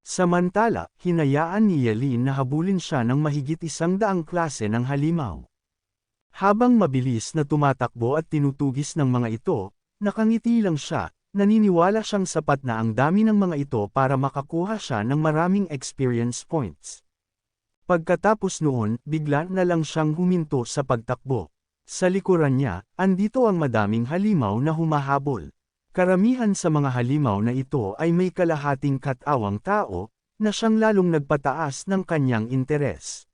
Samantala, hinayaan ni Yelin na habulin siya ng mahigit 100 klase ng halimaw. Habang mabilis na tumatakbo at tinutugis ng mga ito, nakangiti lang siya, naniniwala siyang sapat na ang dami ng mga ito para makakuha siya ng maraming experience points. Pagkatapos noon, bigla na lang siyang huminto sa pagtakbo. Sa likuran niya, andito ang madaming halimaw na humahabol. Karamihan sa mga halimaw na ito ay may kalahating katawang tao, na siyang lalong nagpataas ng kanyang interes.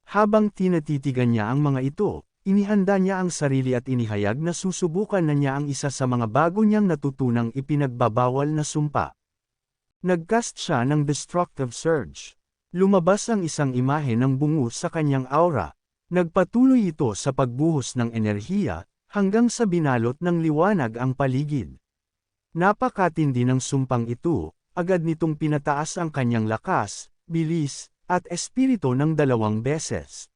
Habang tinatitigan niya ang mga ito, inihanda niya ang sarili at inihayag na susubukan na niya ang isa sa mga bago niyang natutunang ipinagbabawal na sumpa. Nagcast siya ng Destructive Surge. Lumabas ang isang imahe ng bungo sa kanyang aura. Nagpatuloy ito sa pagbuhos ng enerhiya, hanggang sa binalot ng liwanag ang paligid. Napakatindi ng sumpang ito, agad nitong pinataas ang kanyang lakas, bilis, at espiritu ng 2 beses.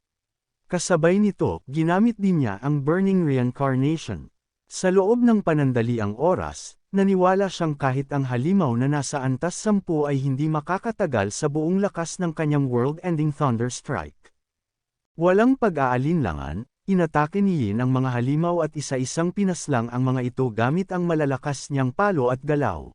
Kasabay nito, ginamit din niya ang Burning Reincarnation. Sa loob ng panandaliang oras, naniwala siyang kahit ang halimaw na nasa antas 10 ay hindi makakatagal sa buong lakas ng kanyang world-ending Thunder Strike. Walang pag-aalinlangan, inatake ni Yin ang mga halimaw at isa-isang pinaslang ang mga ito gamit ang malalakas niyang palo at galaw.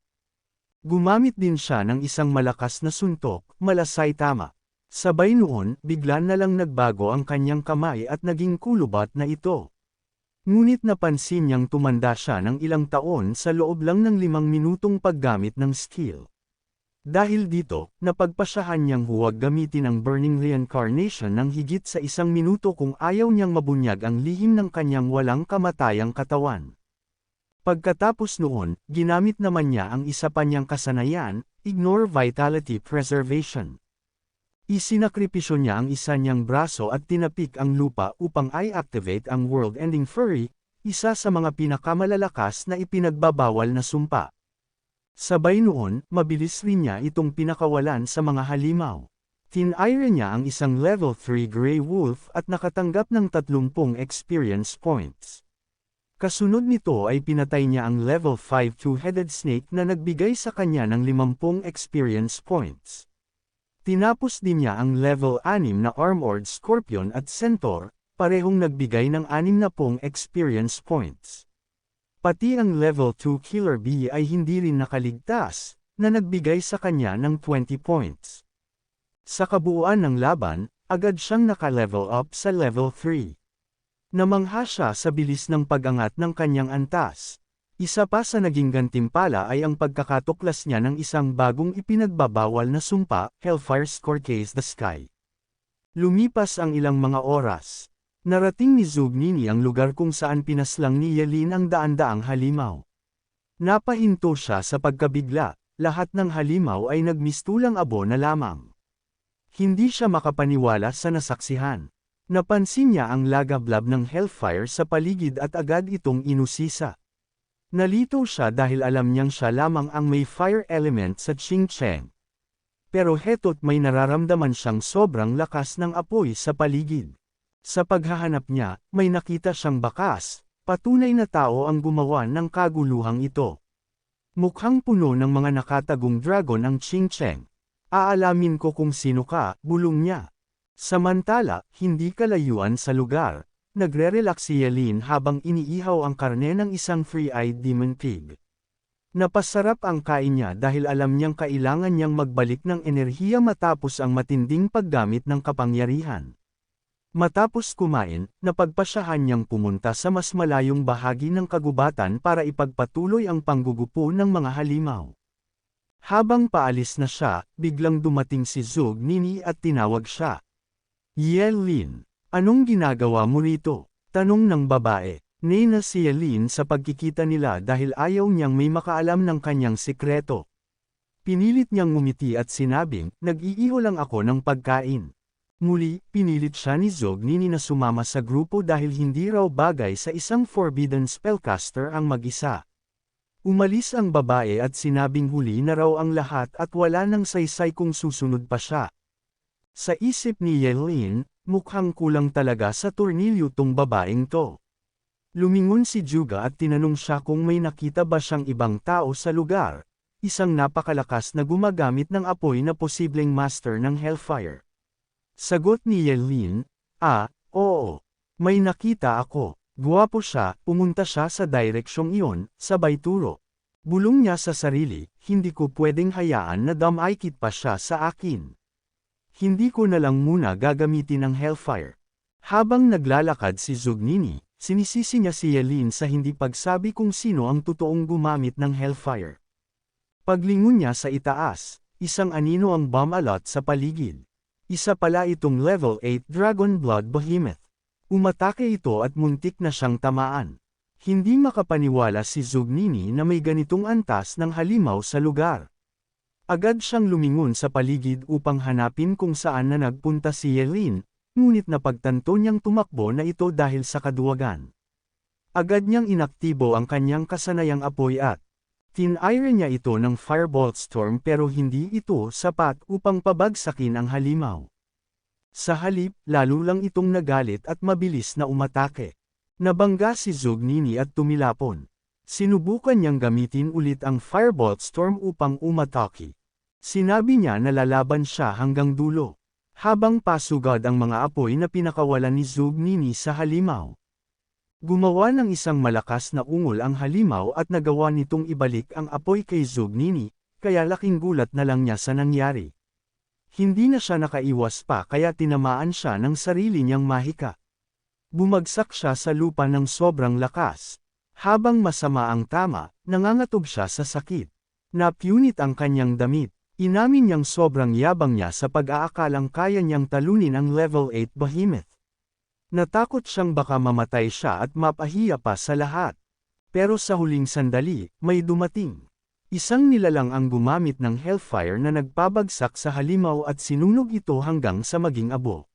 Gumamit din siya ng isang malakas na suntok, Malasay Tama. Sabay noon, bigla na lang nagbago ang kanyang kamay at naging kulubat na ito. Ngunit napansin niyang tumanda siya ng ilang taon sa loob lang ng 5 minutong paggamit ng skill. Dahil dito, napagpasyahan niyang huwag gamitin ang Burning Reincarnation ng higit sa 1 minuto kung ayaw niyang mabunyag ang lihim ng kanyang walang kamatayang katawan. Pagkatapos noon, ginamit naman niya ang isa pa niyang kasanayan, Ignore Vitality Preservation. Isinakripisyo niya ang isa niyang braso at tinapik ang lupa upang i-activate ang World-Ending Fury, isa sa mga pinakamalalakas na ipinagbabawal na sumpa. Sabay noon, mabilis rin niya itong pinakawalan sa mga halimaw. Tinire niya ang isang level 3 Grey Wolf at nakatanggap ng 30 experience points. Kasunod nito ay pinatay niya ang level 5 Two-Headed Snake na nagbigay sa kanya ng 50 experience points. Tinapos din niya ang level 6 na Armored Scorpion at Centaur, parehong nagbigay ng 60 experience points. Pati ang level 2 Killer Bee ay hindi rin nakaligtas, na nagbigay sa kanya ng 20 points. Sa kabuuan ng laban, agad siyang naka-level up sa level 3. Namangha siya sa bilis ng pag-angat ng kanyang antas. Isa pa sa naging gantimpala ay ang pagkakatuklas niya ng isang bagong ipinagbabawal na sumpa, Hellfire Scorcase the Sky. Lumipas ang ilang mga oras. Narating ni Zugnini ang lugar kung saan pinaslang ni Yelin ang daan-daang halimaw. Napahinto siya sa pagkabigla, lahat ng halimaw ay nagmistulang abo na lamang. Hindi siya makapaniwala sa nasaksihan. Napansin niya ang lagablab ng Hellfire sa paligid at agad itong inusisa. Nalito siya dahil alam niyang siya lamang ang may fire element sa Ching Cheng. Pero heto't may nararamdaman siyang sobrang lakas ng apoy sa paligid. Sa paghahanap niya, may nakita siyang bakas, patunay na tao ang gumawa ng kaguluhang ito. Mukhang puno ng mga nakatagong dragon ang Ching Cheng. Aalamin ko kung sino ka, bulong niya. Samantala, hindi kalayuan sa lugar, nagre-relax si Yelin habang iniihaw ang karne ng isang free-eyed demon pig. Napasarap ang kain niya dahil alam niyang kailangan niyang magbalik ng enerhiya matapos ang matinding paggamit ng kapangyarihan. Matapos kumain, napagpasyahan niyang pumunta sa mas malayong bahagi ng kagubatan para ipagpatuloy ang panggugupo ng mga halimaw. Habang paalis na siya, biglang dumating si Zugnini at tinawag siya. Yelin, anong ginagawa mo rito? Tanong ng babae. Nena si Yelin sa pagkikita nila dahil ayaw niyang may makaalam ng kanyang sikreto. Pinilit niyang ngumiti at sinabing, nag-iiho lang ako ng pagkain. Muli, pinilit siya ni Zugnini na sumama sa grupo dahil hindi raw bagay sa isang forbidden spellcaster ang mag-isa. Umalis ang babae at sinabing huli na raw ang lahat at wala nang saysay kung susunod pa siya. Sa isip ni Yelin, mukhang kulang talaga sa tornilyo tong babaeng to. Lumingon si Juga at tinanong siya kung may nakita ba siyang ibang tao sa lugar, isang napakalakas na gumagamit ng apoy na posibleng master ng Hellfire. Sagot ni Yelin, oo. May nakita ako. Guwapo siya, pumunta siya sa direksyong iyon, sabay turo. Bulong niya sa sarili, hindi ko pwedeng hayaan na damaykit pa siya sa akin. Hindi ko na lang muna gagamitin ang Hellfire. Habang naglalakad si Zugnini, sinisisi niya si Yelin sa hindi pagsabi kung sino ang totoong gumamit ng Hellfire. Paglingon niya sa itaas, isang anino ang bomb alot sa paligid. Isa pala itong level 8 Dragon Blood Behemoth. Umatake ito at muntik na siyang tamaan. Hindi makapaniwala si Zugnini na may ganitong antas ng halimaw sa lugar. Agad siyang lumingon sa paligid upang hanapin kung saan na nagpunta si Yelin, ngunit napagtanto niyang tumakbo na ito dahil sa kaduwagan. Agad niyang inaktibo ang kanyang kasanayang apoy at tinayre niya ito ng Firebolt Storm pero hindi ito sapat upang pabagsakin ang halimaw. Sa halip, lalo lang itong nagalit at mabilis na umatake. Nabangga si Zugnini at tumilapon. Sinubukan niyang gamitin ulit ang Firebolt Storm upang umatake. Sinabi niya na lalaban siya hanggang dulo. Habang pasugad ang mga apoy na pinakawalan ni Zugnini sa halimaw. Gumawa ng isang malakas na ungol ang halimaw at nagawa nitong ibalik ang apoy kay Zugnini, kaya laking gulat na lang niya sa nangyari. Hindi na siya nakaiwas pa kaya tinamaan siya ng sarili niyang mahika. Bumagsak siya sa lupa ng sobrang lakas. Habang masama ang tama, nangangatog siya sa sakit. Napunit ang kanyang damit. Inamin niyang sobrang yabang niya sa pag-aakalang kaya niyang talunin ang level 8 Behemoth. Natakot siyang baka mamatay siya at mapahiya pa sa lahat. Pero sa huling sandali, may dumating. Isang nilalang ang gumamit ng Hellfire na nagpabagsak sa halimaw at sinunog ito hanggang sa maging abo.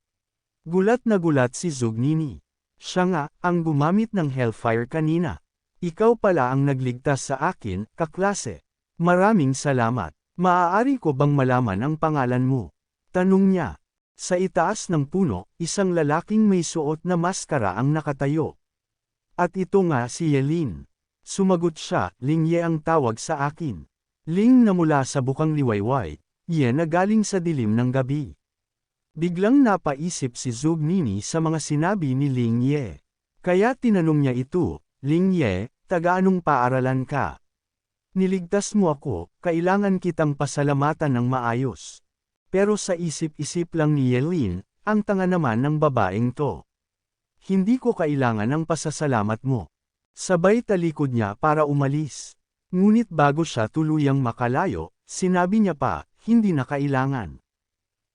Gulat na gulat si Zugnini. Siya nga, ang gumamit ng Hellfire kanina. Ikaw pala ang nagligtas sa akin, kaklase. Maraming salamat. Maaari ko bang malaman ang pangalan mo? Tanong niya. Sa itaas ng puno, isang lalaking may suot na maskara ang nakatayo. At ito nga si Yelin. Sumagot siya, Ling Ye ang tawag sa akin. Ling na mula sa bukang liwayway, Ye na galing sa dilim ng gabi. Biglang napaisip si Zugnini sa mga sinabi ni Ling Ye. Kaya tinanong niya ito, Ling Ye, taga-anong paaralan ka? Niligtas mo ako, kailangan kitang pasalamatan ng maayos. Pero sa isip-isip lang ni Yelin, ang tanga naman ng babaeng to. Hindi ko kailangan ng pasasalamat mo. Sabay talikod niya para umalis. Ngunit bago siya tuluyang makalayo, sinabi niya pa, hindi na kailangan.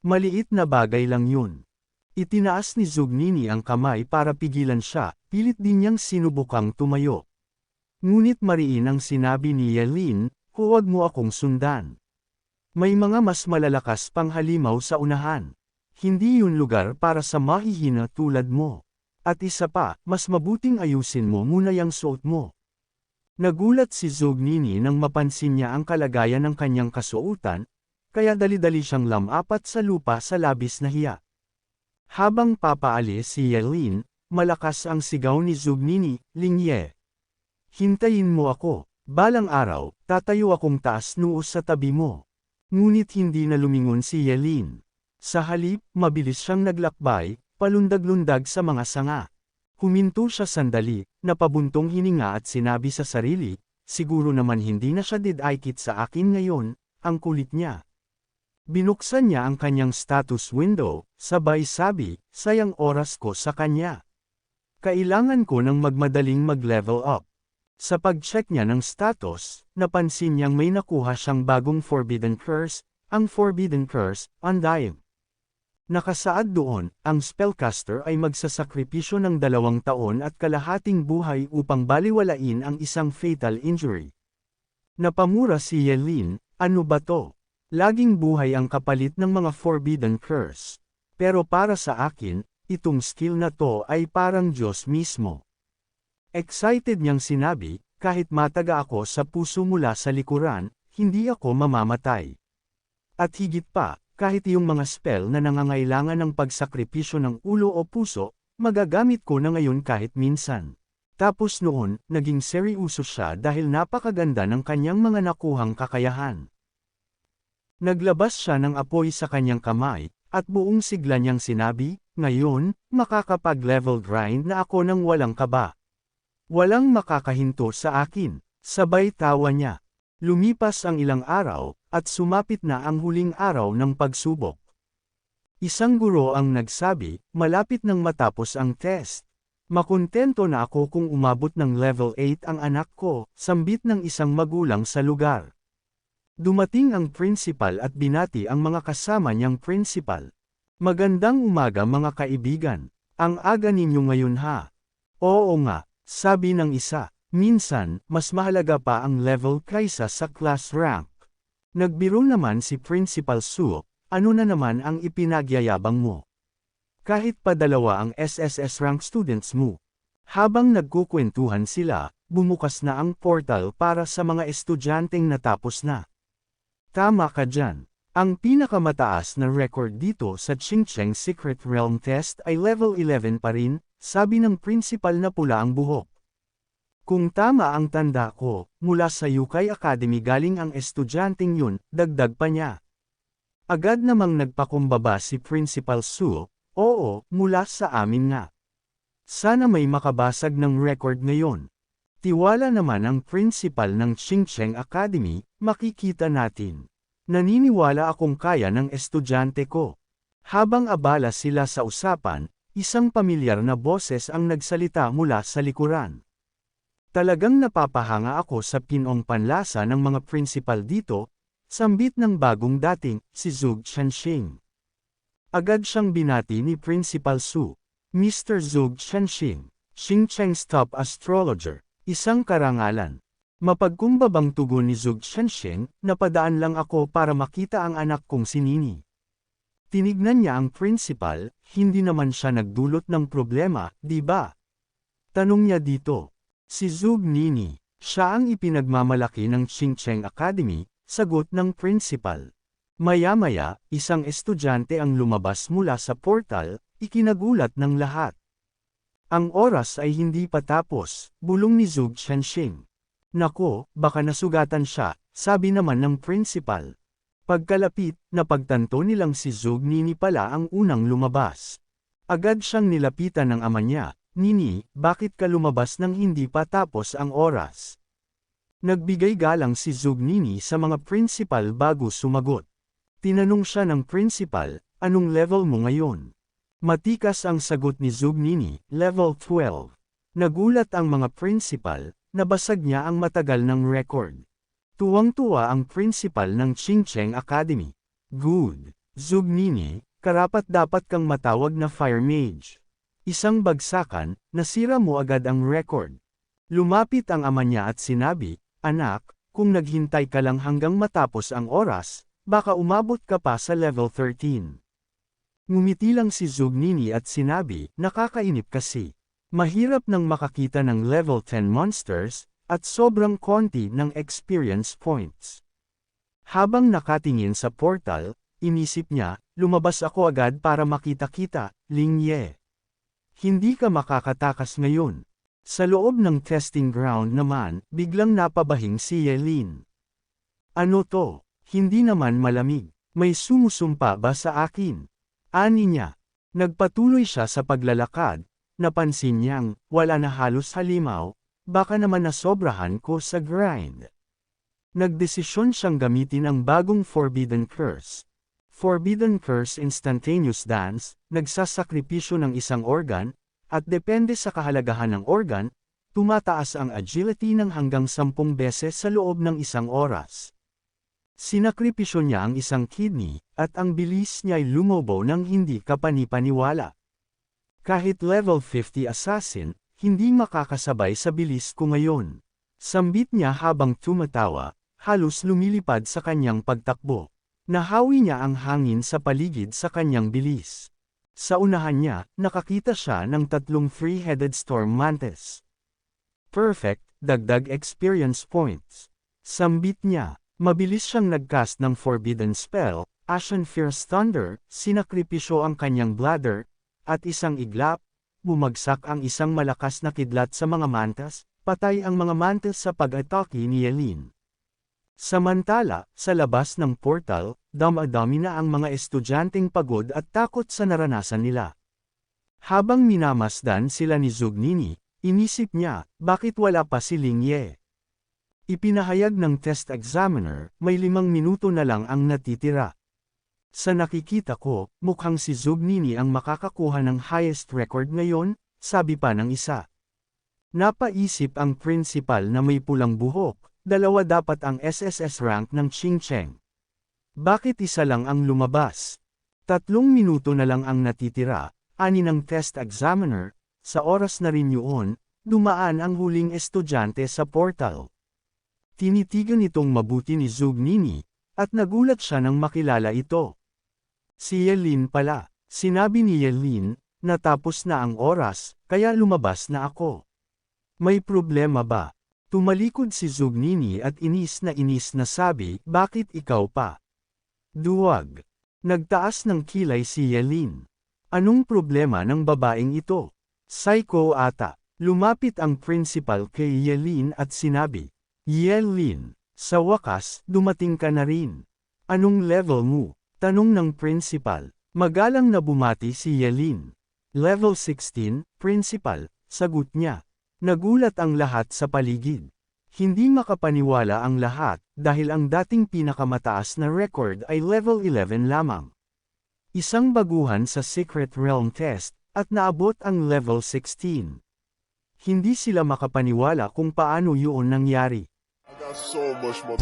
Maliit na bagay lang yun. Itinaas ni Zugnini ang kamay para pigilan siya, pilit din niyang sinubukang tumayo. Ngunit mariin ang sinabi ni Yelin, huwag mo akong sundan. May mga mas malalakas pang halimaw sa unahan. Hindi yun lugar para sa mahihina tulad mo. At isa pa, mas mabuting ayusin mo muna yang suot mo. Nagulat si Zugnini nang mapansin niya ang kalagayan ng kanyang kasuotan, kaya dali-dali siyang lamapat sa lupa sa labis na hiya. Habang papaalis si Yelin, malakas ang sigaw ni Zugnini, Ling Ye. Hintayin mo ako, balang araw, tatayo akong taas noo sa tabi mo. Ngunit hindi na lumingon si Yelin. Sa halip, mabilis siyang naglakbay, palundag-lundag sa mga sanga. Huminto siya sandali, napabuntong hininga at sinabi sa sarili, siguro naman hindi na siya didaykit sa akin ngayon, ang kulit niya. Binuksan niya ang kanyang status window, sabay sabi, sayang oras ko sa kanya. Kailangan ko ng magmadaling mag-level up. Sa pag-check niya ng status, napansin niyang may nakuha siyang bagong Forbidden Curse, ang Forbidden Curse, Undying. Nakasaad doon, ang spellcaster ay magsasakripisyo ng 2 taon at kalahating buhay upang baliwalain ang isang fatal injury. Napamura si Yelin, ano ba to? Laging buhay ang kapalit ng mga Forbidden Curse. Pero para sa akin, itong skill na to ay parang Diyos mismo. Excited niyang sinabi, kahit mataga ako sa puso mula sa likuran, hindi ako mamamatay. At higit pa, kahit yung mga spell na nangangailangan ng pagsakripisyo ng ulo o puso, magagamit ko na ngayon kahit minsan. Tapos noon, naging seryoso siya dahil napakaganda ng kanyang mga nakuhang kakayahan. Naglabas siya ng apoy sa kanyang kamay, at buong sigla niyang sinabi, "Ngayon, makakapag-level grind na ako ng walang kaba. Walang makakahinto sa akin." Sabay tawa niya. Lumipas ang ilang araw, at sumapit na ang huling araw ng pagsubok. Isang guro ang nagsabi, malapit nang matapos ang test. Makontento na ako kung umabot ng level 8 ang anak ko, sambit ng isang magulang sa lugar. Dumating ang principal at binati ang mga kasama niyang principal. Magandang umaga mga kaibigan. Ang aga ninyo ngayon ha? Oo nga, sabi ng isa. Minsan, mas mahalaga pa ang level kaysa sa class rank. Nagbiro naman si Principal Su, ano na naman ang ipinagyayabang mo? Kahit pa dalawa ang SSS rank students mo. Habang nagkukwentuhan sila, bumukas na ang portal para sa mga estudyanteng natapos na. Tama ka dyan. Ang pinakamataas na record dito sa Qingcheng Secret Realm Test ay level 11 pa rin, sabi ng principal na pula ang buhok. Kung tama ang tanda ko, mula sa Yukai Academy galing ang estudyanteng yun, dagdag pa niya. Agad namang nagpakumbaba si Principal Su, oo, mula sa amin nga. Sana may makabasag ng record ngayon. Tiwala naman ang principal ng Qingcheng Academy, makikita natin. Naniniwala akong kaya ng estudyante ko. Habang abala sila sa usapan, isang pamilyar na boses ang nagsalita mula sa likuran. Talagang napapahanga ako sa pinong panlasa ng mga principal dito, sambit ng bagong dating, si Zhug Qianxing. Agad siyang binati ni Principal Su. Mr. Zhug Qianxing, Qingcheng's top astrologer, isang karangalan. Mapagkumbabang tugon ni Zhug Qianxing, napadaan lang ako para makita ang anak kong si Nini. Tinignan niya ang principal, hindi naman siya nagdulot ng problema, di ba? Tanong niya dito. Si Zhug Nini, siya ang ipinagmamalaki ng Qingcheng Academy, sagot ng principal. Maya-maya, isang estudyante ang lumabas mula sa portal, ikinagulat ng lahat. Ang oras ay hindi pa tapos, bulong ni Zhug Qianxing. Nako, baka nasugatan siya, sabi naman ng principal. Pagkalapit, napagtanto nilang si Zhug Nini pala ang unang lumabas. Agad siyang nilapitan ng ama niya. Nini, bakit ka lumabas nang hindi pa tapos ang oras? Nagbigay galang si Zhug Nini sa mga principal bago sumagot. Tinanong siya ng principal, anong level mo ngayon? Matikas ang sagot ni Zhug Nini, level 12. Nagulat ang mga principal, nabasag niya ang matagal ng record. Tuwang-tuwa ang principal ng Qingcheng Academy. Good. Zhug Nini, karapat-dapat kang matawag na Fire Mage. Isang bagsakan, nasira mo agad ang record. Lumapit ang ama niya at sinabi, anak, kung naghintay ka lang hanggang matapos ang oras, baka umabot ka pa sa level 13. Ngumiti lang si Zhug Nini at sinabi, nakakainip kasi. Mahirap nang makakita ng level 10 monsters, at sobrang konti ng experience points. Habang nakatingin sa portal, inisip niya, lumabas ako agad para makita-kita, Ling Ye. Hindi ka makakatakas ngayon. Sa loob ng testing ground naman, biglang napabahing si Yelin. Ano to? Hindi naman malamig. May sumusumpa ba sa akin? Ani niya. Nagpatuloy siya sa paglalakad, napansin niyang, wala na halos halimaw, baka naman nasobrahan ko sa grind. Nagdesisyon siyang gamitin ang bagong Forbidden Curse. Forbidden Curse Instantaneous Dance, nagsasakripisyo ng isang organ, at depende sa kahalagahan ng organ, tumataas ang agility ng hanggang 10 beses sa loob ng isang oras. Sinakripisyo niya ang isang kidney, at ang bilis niya'y lumobo ng hindi kapanipaniwala. Kahit level 50 assassin, hindi makakasabay sa bilis ko ngayon. Sambit niya habang tumatawa, halos lumilipad sa kanyang pagtakbo. Nahawi niya ang hangin sa paligid sa kanyang bilis. Sa unahan niya, nakakita siya ng 3 three-headed storm mantis. Perfect, dagdag experience points. Sambit niya, mabilis siyang nagcast ng forbidden spell, Ashen Fierce Thunder, sinakripisyo ang kanyang bladder, at isang iglap, bumagsak ang isang malakas na kidlat sa mga mantas, patay ang mga mantas sa pag-atake ni Yelin. Samantala, sa labas ng portal, dami na ang mga estudyanteng pagod at takot sa naranasan nila. Habang minamasdan sila ni Zugnini, inisip niya, bakit wala pa si Lingye? Ipinahayag ng test examiner, may 5 minuto na lang ang natitira. Sa nakikita ko, mukhang si Zugnini ang makakakuha ng highest record ngayon, sabi pa ng isa. Napaisip ang principal na may pulang buhok. 2 dapat ang SSS rank ng Qingcheng. Bakit isa lang ang lumabas? 3 minuto na lang ang natitira, ani ng test examiner, sa oras na rin yun, dumaan ang huling estudyante sa portal. Tinitigan itong mabuti ni Zugnini, at nagulat siya nang makilala ito. Si Yelin pala, sinabi ni Yelin, natapos na ang oras, kaya lumabas na ako. May problema ba? Tumalikod si Zugnini at inis na sabi, bakit ikaw pa? Duwag. Nagtaas ng kilay si Yelin. Anong problema ng babaeng ito? Psycho ata. Lumapit ang principal kay Yelin at sinabi, Yelin, sa wakas, dumating ka na rin. Anong level mo? Tanong ng principal. Magalang na bumati si Yelin. Level 16, principal, sagot niya. Nagulat ang lahat sa paligid. Hindi makapaniwala ang lahat, dahil ang dating pinakamataas na record ay level 11 lamang. Isang baguhan sa Secret Realm Test, at naabot ang level 16. Hindi sila makapaniwala kung paano yun nangyari. I got so much more.